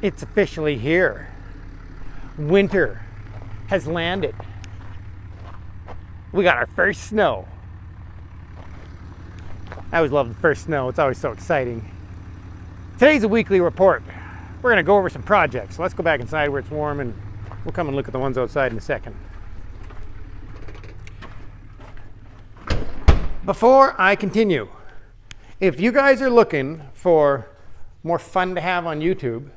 It's officially here. Winter has landed. We got our first snow. I always love the first snow. It's always so exciting. Today's a weekly report. We're gonna go over some projects. So let's go back inside where it's warm and we'll come and look at the ones outside in a second. Before I continue, if you guys are looking for more fun to have on YouTube,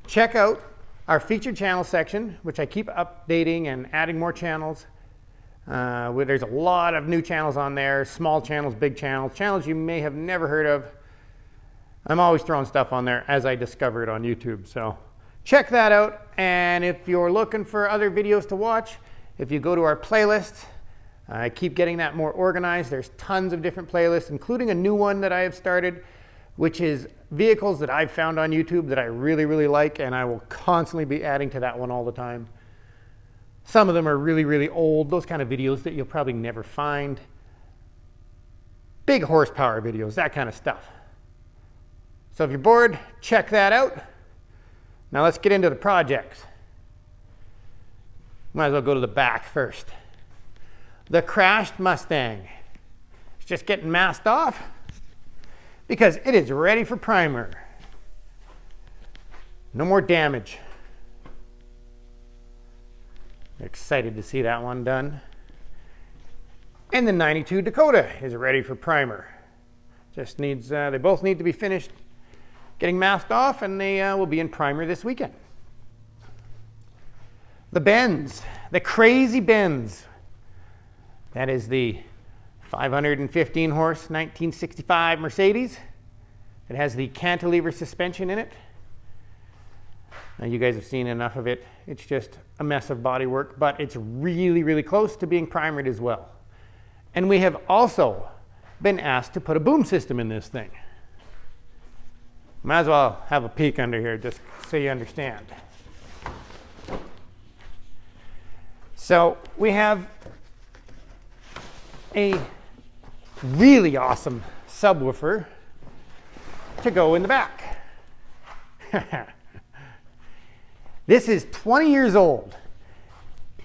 check out our featured channel section, which I keep updating and adding more channels. There's a lot of new channels on there, small channels, big channels, channels you may have never heard of. I'm always throwing stuff on there as I discover it on YouTube. So check that out. And if you're looking for other videos to watch, if you go to our playlist, I keep getting that more organized. There's tons of different playlists, including a new one that I have started, which is vehicles that I've found on YouTube that I really, really like, and I will constantly be adding to that one all the time. Some of them are really, really old, those kind of videos that you'll probably never find. Big horsepower videos, that kind of stuff. So if you're bored, check that out. Now let's get into the projects. Might as well go to the back first. The crashed Mustang. It's just getting masked off because it is ready for primer. No more damage. Excited to see that one done. And the 92 Dakota is ready for primer. Just needs, they both need to be finished getting masked off, and they will be in primer this weekend. The Benz, the crazy Benz. That is the 515 horse 1965 Mercedes. It has the cantilever suspension in it. Now you guys have seen enough of it. It's just a mess of bodywork, but it's really, really close to being primered as well. And we have also been asked to put a boom system in this thing. Might as well have a peek under here just so you understand. So we have a really awesome subwoofer to go in the back. This is 20 years old.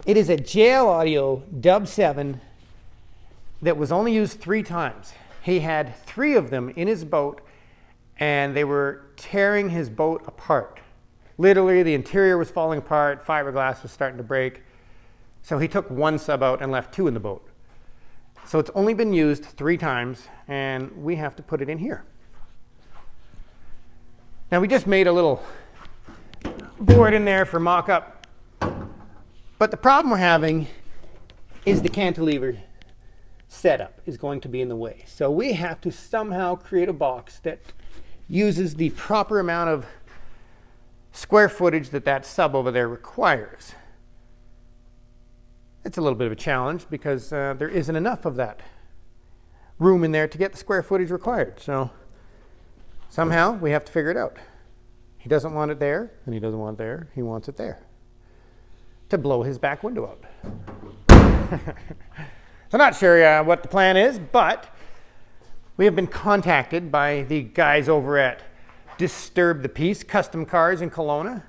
It is a JL Audio Dub 7 that was only used 3 times. He had 3 of them in his boat, and they were tearing his boat apart. Literally, the interior was falling apart, fiberglass was starting to break. So he took 1 sub out and left 2 in the boat. So it's only been used 3 times, and we have to put it in here. Now we just made a little board in there for mock-up, but the problem we're having is the cantilever setup is going to be in the way. So we have to somehow create a box that uses the proper amount of square footage that that sub over there requires. It's a little bit of a challenge because there isn't enough of that room in there to get the square footage required. So somehow we have to figure it out. He doesn't want it there, and he doesn't want it there. He wants it there to blow his back window out. So not sure what the plan is, but we have been contacted by the guys over at Disturb the Peace Custom Cars in Kelowna.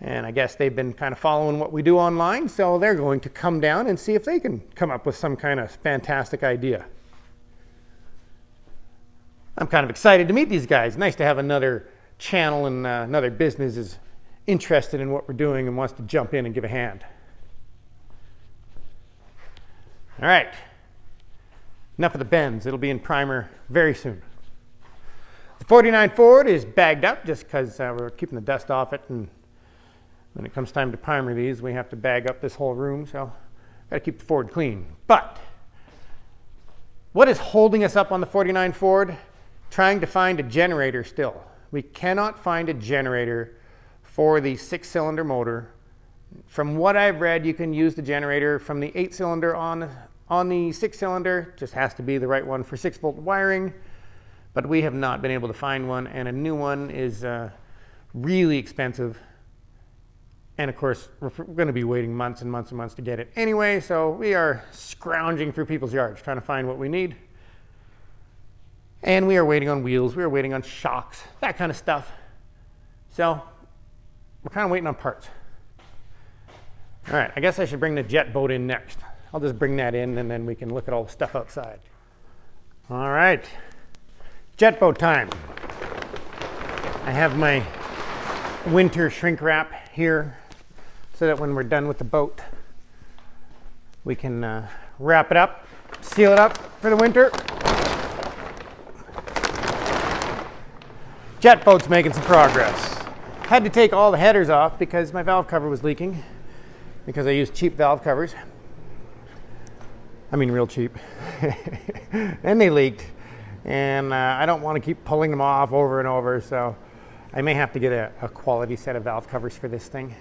And I guess they've been kind of following what we do online, so they're going to come down and see if they can come up with some kind of fantastic idea. I'm kind of excited to meet these guys. Nice to have another channel and another business is interested in what we're doing and wants to jump in and give a hand. All right, enough of the Benz. It'll be in primer very soon. The 49 Ford is bagged up just because we're keeping the dust off it, and when it comes time to primer these, we have to bag up this whole room, so got to keep the Ford clean. But what is holding us up on the 49 Ford? Trying to find a generator still. We cannot find a generator for the 6-cylinder motor. From what I've read, you can use the generator from the 8-cylinder on the 6-cylinder. Just has to be the right one for 6-volt wiring. But we have not been able to find one, and a new one is really expensive. And of course, we're going to be waiting months and months and months to get it anyway, so we are scrounging through people's yards trying to find what we need. And we are waiting on wheels, we are waiting on shocks, that kind of stuff. So we're kind of waiting on parts. All right, I guess I should bring the jet boat in next. I'll just bring that in and then we can look at all the stuff outside. All right, jet boat time. I have my winter shrink wrap here so that when we're done with the boat, we can wrap it up, seal it up for the winter. Jet boat's making some progress. Had to take all the headers off because my valve cover was leaking because I used cheap valve covers. I mean real cheap. And they leaked. And I don't want to keep pulling them off over and over, so I may have to get a quality set of valve covers for this thing.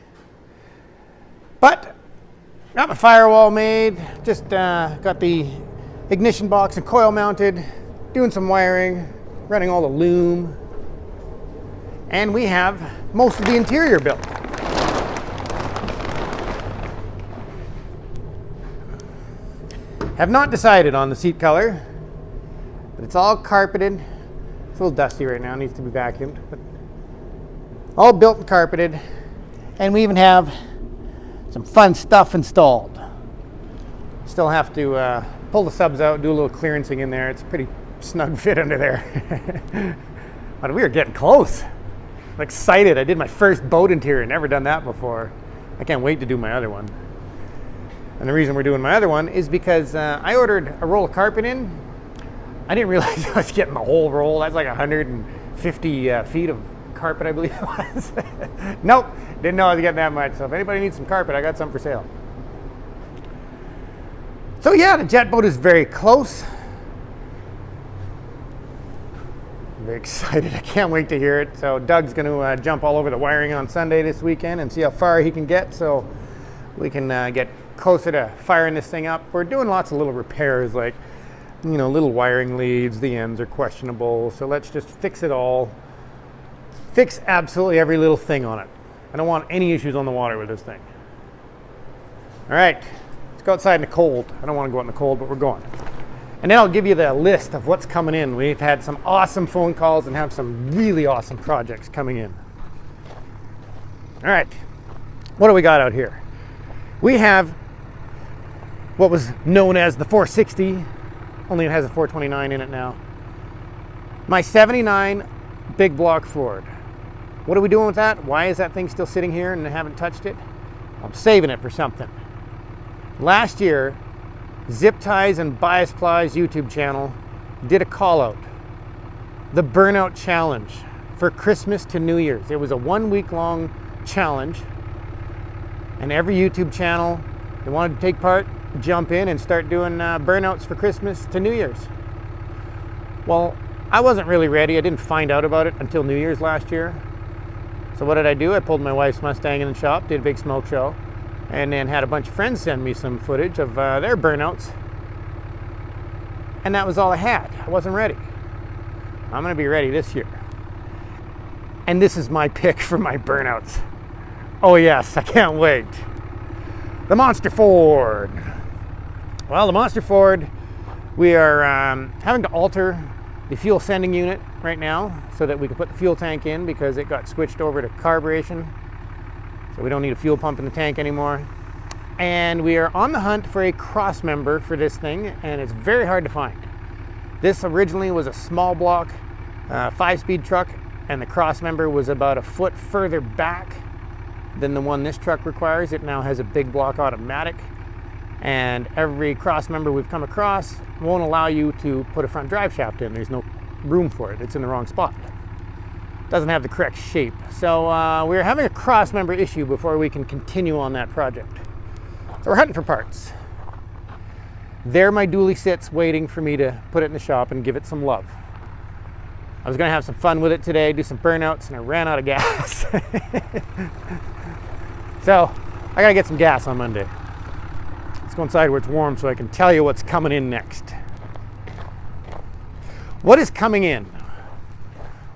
But got my firewall made, just got the ignition box and coil mounted, doing some wiring, running all the loom. And we have most of the interior built. Have not decided on the seat color, but it's all carpeted. It's a little dusty right now, needs to be vacuumed, but all built and carpeted. And we even have some fun stuff installed. Still have to pull the subs out, do a little clearancing in there. It's a pretty snug fit under there. But we are getting close. I'm excited. I did my first boat interior, never done that before. I can't wait to do my other one. And the reason we're doing my other one is because I ordered a roll of carpet in. I didn't realize I was getting the whole roll. That's like 150 feet of carpet, I believe it was. Nope, didn't know I was getting that much. So if anybody needs some carpet, I got some for sale. So yeah, the jet boat is very close. I'm very excited. I can't wait to hear it. So Doug's going to jump all over the wiring on Sunday this weekend and see how far he can get so we can get closer to firing this thing up. We're doing lots of little repairs, like, you know, little wiring leads. The ends are questionable. So let's just fix it all. Fix absolutely every little thing on it. I don't want any issues on the water with this thing. All right, let's go outside in the cold. I don't want to go out in the cold, but we're going. And then I'll give you the list of what's coming in. We've had some awesome phone calls and have some really awesome projects coming in. All right, what do we got out here? We have what was known as the 460, only it has a 429 in it now. My 79 big block Ford. What are we doing with that? Why is that thing still sitting here and I haven't touched it? I'm saving it for something. Last year, Zip Ties and Bias Plies YouTube channel did a call out. The Burnout Challenge for Christmas to New Year's. It was a 1 week long challenge. And every YouTube channel that wanted to take part, jump in and start doing burnouts for Christmas to New Year's. Well, I wasn't really ready. I didn't find out about it until New Year's last year. So what did I do? I pulled my wife's Mustang in the shop, did a big smoke show, and then had a bunch of friends send me some footage of their burnouts. And that was all I had. I wasn't ready. I'm going to be ready this year. And this is my pick for my burnouts. Oh yes, I can't wait. The Monster Ford. Well, the Monster Ford, we are having to alter the fuel sending unit right now so that we can put the fuel tank in because it got switched over to carburation. So we don't need a fuel pump in the tank anymore. And we are on the hunt for a cross member for this thing, and it's very hard to find. This originally was a small block 5-speed truck, and the cross member was about a foot further back than the one this truck requires. It now has a big block automatic, and every cross member we've come across won't allow you to put a front drive shaft in. There's no room for it. It's in the wrong spot. Doesn't have the correct shape. So we're having a cross member issue before we can continue on that project. So we're hunting for parts. There my dually sits waiting for me to put it in the shop and give it some love. I was gonna have some fun with it today, do some burnouts, and I ran out of gas. So I gotta get some gas on Monday. Let's go inside where it's warm so I can tell you what's coming in next. What is coming in?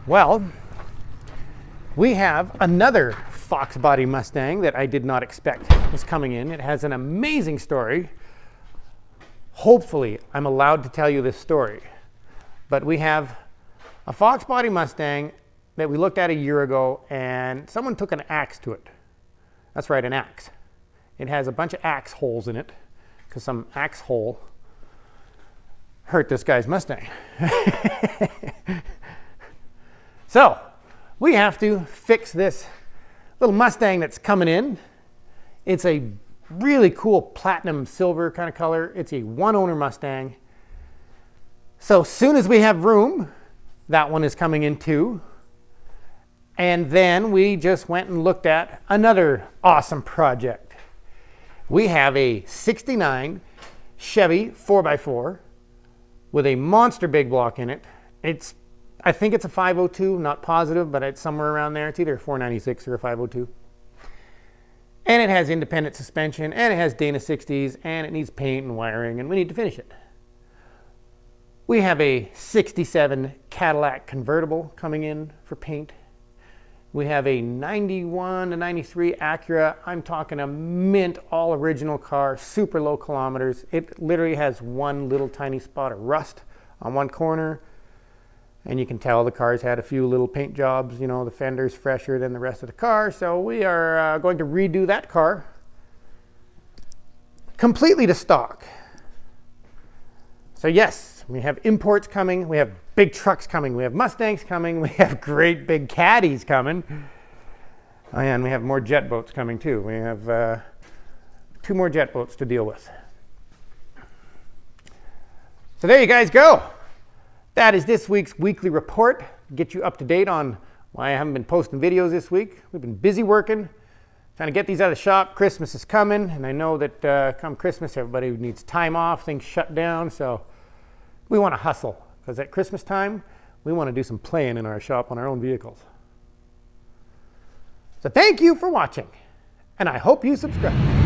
Well, we have another Fox body Mustang that I did not expect was coming in. It has an amazing story. Hopefully, I'm allowed to tell you this story. But we have a Fox body Mustang that we looked at a year ago, and someone took an axe to it. That's right, an axe. It has a bunch of axe holes in it because some axe hole hurt this guy's Mustang. So we have to fix this little Mustang that's coming in. It's a really cool platinum silver kind of color. It's a one-owner Mustang. So soon as we have room, that one is coming in too. And then we just went and looked at another awesome project. We have a 69 Chevy 4x4 with a monster big block in it. I think it's a 502, not positive, but it's somewhere around there. It's either a 496 or a 502. And it has independent suspension, and it has Dana 60s, and it needs paint and wiring, and we need to finish it. We have a 67 Cadillac Convertible coming in for paint. We have a 91 to 93 Acura. I'm talking a mint, all original car, super low kilometers. It literally has one little tiny spot of rust on one corner. And you can tell the car's had a few little paint jobs. You know, the fender's fresher than the rest of the car. So we are going to redo that car completely to stock. So yes, we have imports coming. We have big trucks coming. We have Mustangs coming. We have great big Caddies coming. Oh, yeah, and we have more jet boats coming too. We have 2 more jet boats to deal with. So there you guys go. That is this week's weekly report. Get you up to date on why I haven't been posting videos this week. We've been busy working, trying to get these out of the shop. Christmas is coming, and I know that come Christmas, everybody needs time off, things shut down, so we want to hustle, because at Christmas time, we want to do some playing in our shop on our own vehicles. So thank you for watching, and I hope you subscribe.